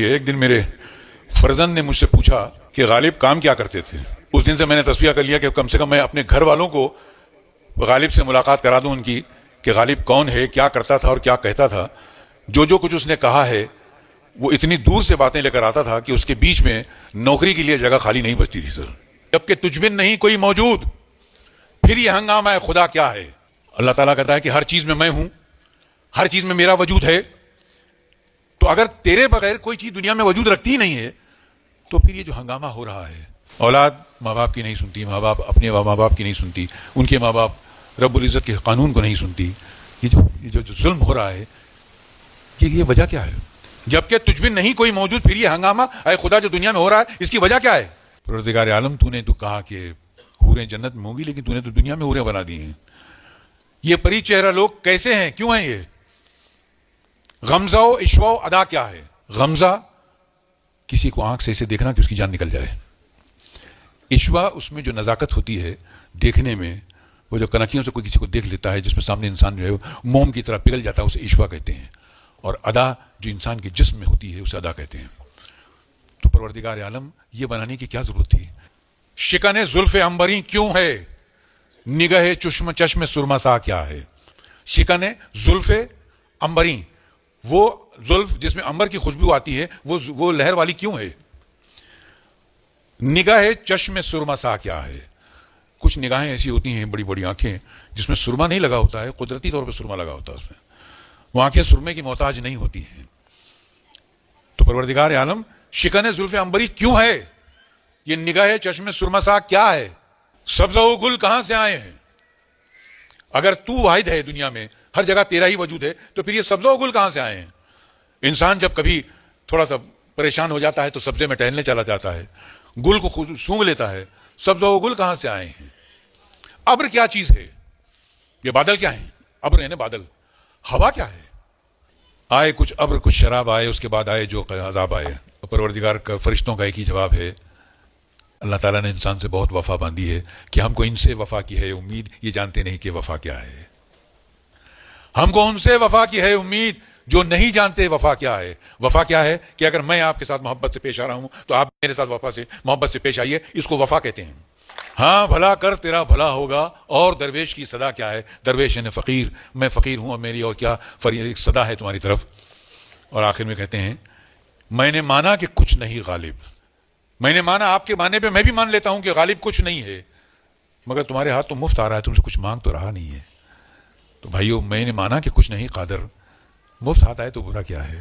ایک دن میرے فرزند نے مجھ سے پوچھا کہ غالب کام کیا کرتے تھے. اس دن سے میں نے تصفیہ کر لیا کہ کم سے کم میں اپنے گھر والوں کو غالب سے ملاقات کرا دوں ان کی کہ غالب کون ہے, کیا کرتا تھا اور کیا کہتا تھا. جو کچھ اس نے کہا ہے وہ اتنی دور سے باتیں لے کر آتا تھا کہ اس کے بیچ میں نوکری کے لیے جگہ خالی نہیں بچتی تھی. سر جبکہ تجھ بن نہیں کوئی موجود, پھر یہ ہنگامہ ہے خدا کیا ہے. اللہ تعالیٰ کہتا ہے کہ ہر چیز میں ہوں, ہر چیز میں میرا وجود ہے. تو اگر تیرے بغیر کوئی چیز دنیا میں وجود رکھتی ہی نہیں ہے تو پھر یہ جو ہنگامہ ہو رہا ہے, اولاد ماں باپ کی نہیں سنتی, ماں باپ اپنے ماں باپ کی نہیں سنتی, ان کے ماں باپ رب العزت کے قانون کو نہیں سنتی, یہ جو ظلم ہو رہا ہے یہ وجہ کیا ہے؟ جبکہ تجھ بن نہیں کوئی موجود, پھر یہ ہنگامہ اے خدا جو دنیا میں ہو رہا ہے اس کی وجہ کیا ہے؟ پروردگار عالم تو نے تو کہا کہ حوریں جنت میں ہوں گی, لیکن تو نے تو دنیا میں حوریں بنا دی ہیں. یہ پری چہرہ لوگ کیسے ہیں, کیوں ہیں یہ؟ غمزہ و عشوہ و ادا کیا ہے؟ غمزہ کسی کو آنکھ سے اسے دیکھنا کہ اس کی جان نکل جائے. عشوہ اس میں جو نزاکت ہوتی ہے دیکھنے میں, وہ جو کنکھیوں سے کوئی کسی کو دیکھ لیتا ہے جس میں سامنے انسان جو ہے موم کی طرح پگھل جاتا ہے, اسے عشوہ کہتے ہیں. اور ادا جو انسان کے جسم میں ہوتی ہے اسے ادا کہتے ہیں. تو پروردگار عالم یہ بنانے کی کیا ضرورت تھی؟ شکن زلف عنبری کیوں ہے, نگہ چشم سرما سا کیا ہے؟ شکن زلف عنبری, وہ زلف جس میں عنبر کی خوشبو آتی ہے وہ لہر والی کیوں ہے؟ نگاہ چشم سرما سا کیا ہے؟ کچھ نگاہیں ایسی ہوتی ہیں, بڑی بڑی آنکھیں جس میں سرما نہیں لگا ہوتا ہے, قدرتی طور پہ سرما لگا ہوتا ہے اس میں, وہ آنکھیں سرمے کی محتاج نہیں ہوتی ہیں. تو پروردگار عالم شکن زلف عنبری کیوں ہے, یہ نگاہ چشم سرما سا کیا ہے؟ سبزہ و گل کہاں سے آئے ہیں؟ اگر تو واحد ہے دنیا میں, ہر جگہ تیرا ہی وجود ہے, تو پھر یہ سبزہ و گل کہاں سے آئے ہیں؟ انسان جب کبھی تھوڑا سا پریشان ہو جاتا ہے تو سبزے میں ٹہلنے چلا جاتا ہے, گل کو سونگ لیتا ہے. سبزہ و گل کہاں سے آئے ہیں؟ ابر کیا چیز ہے؟ یہ بادل کیا ہیں؟ ابر یعنی بادل. ہوا کیا ہے؟ آئے کچھ ابر کچھ شراب آئے, اس کے بعد آئے جو عذاب آئے. پروردگار کا فرشتوں کا ایک ہی جواب ہے, اللہ تعالیٰ نے انسان سے بہت وفا باندھی ہے کہ ہم کو ان سے وفا کی ہے امید, یہ جانتے نہیں کہ وفا کیا ہے. ہم کو ان سے وفا کی ہے امید جو نہیں جانتے وفا کیا ہے. وفا کیا ہے کہ اگر میں آپ کے ساتھ محبت سے پیش آ رہا ہوں تو آپ میرے ساتھ وفا سے محبت سے پیش آئیے, اس کو وفا کہتے ہیں. ہاں بھلا کر تیرا بھلا ہوگا, اور درویش کی صدا کیا ہے؟ درویش یعنی فقیر, میں فقیر ہوں اور میری اور کیا ایک صدا ہے تمہاری طرف. اور آخر میں کہتے ہیں میں نے مانا کہ کچھ نہیں غالب, میں نے مانا آپ کے معنی پہ میں بھی مان لیتا ہوں کہ غالب کچھ نہیں ہے, مگر تمہارے ہاتھ تو مفت آ رہا ہے, تم سے کچھ مانگ تو رہا نہیں ہے. تو بھائیو میں نے مانا کہ کچھ نہیں قادر, مفت ہاتھ آئے تو برا کیا ہے.